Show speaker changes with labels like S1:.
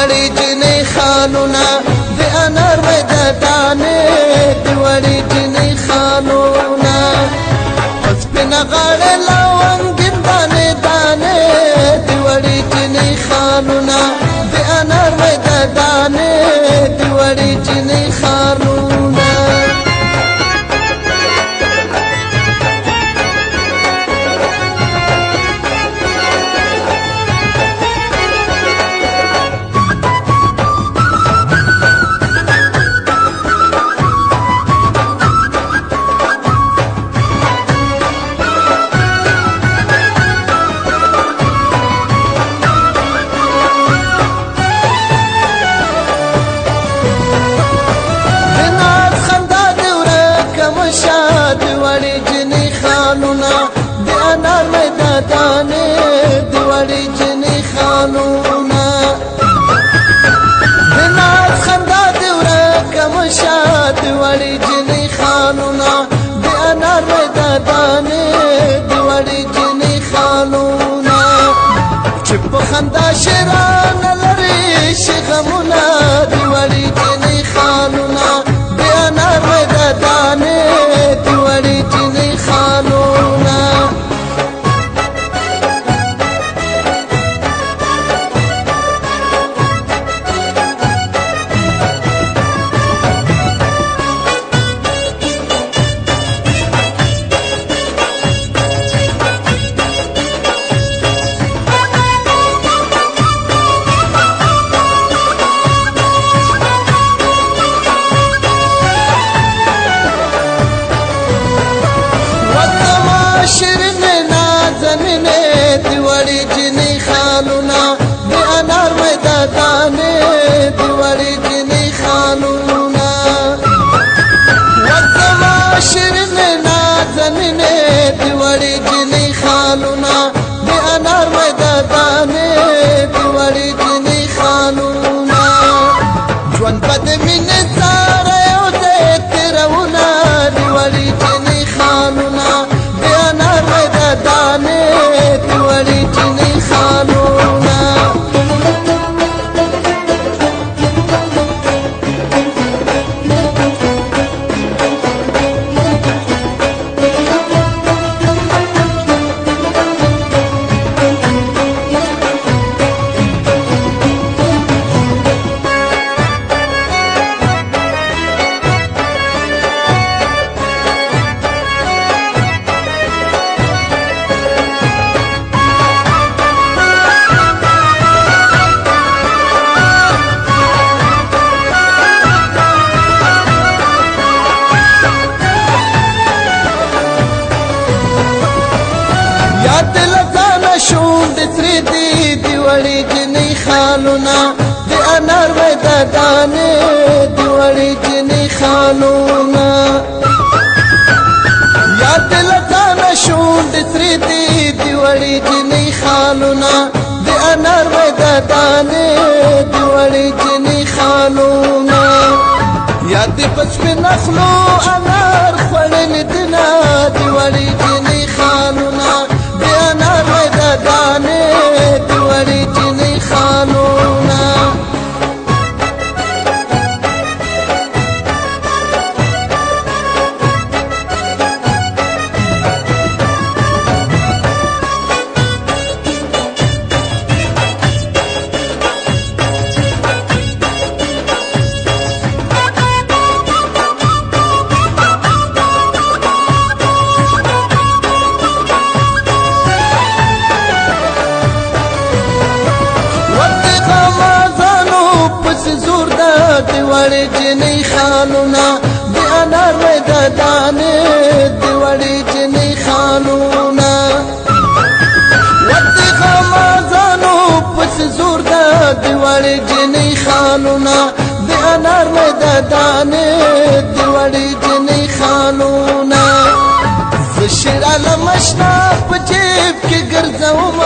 S1: وړي جنې خانونه د انار مې د دانې د وړي جنې خانونه پس پنه غاړه لونګین دانې دانې د وړي جنې خانونه د انار مې د دانې د وړي جنې خانونه شاد وړي جنې خانونه د انار مې د دانې د وړي جنې خانونه د ناز خندا د ورکه مشاد وړي جنې خانونه د انار مې د دانې د وړي جنې خانونه چې په خندا شیرانه لري شغمونه د وړي جنې خانونه د انار مې د دانې شیرین نازنینه د وړي جنې خانونه د انار مې د دانې د وړي جنې خانونه وزما شیرین نازنینه د وړي جنې خانونه د انار مې د دانې د وړي جنې خانونه ژوند به د مینې سره یو ځای تېرونه د وړي جنې خانونه دانې د وړي جنې خانونه یاد لزانه شوند ترې دي د وړي جنې خانونه د انار مې د دانې د وړي جنې خانونه یاد لزانه شوند ترې دي د وړي جنې خانونه د انار مې د دانې د وړي جنې خانونه یاد پس په نخلو انار خوړل دنا د وړي جنې خانونه دانې د وړي جنې خانونه د وړي جنې خانونه د انار مې د دانې د وړي جنې خانونه ودې غمازانو پس زور د وړي جنې خانونه د انار مې د دانې د وړي جنې خانونه زه شیر علم اشنا په جیب کې ګرځوم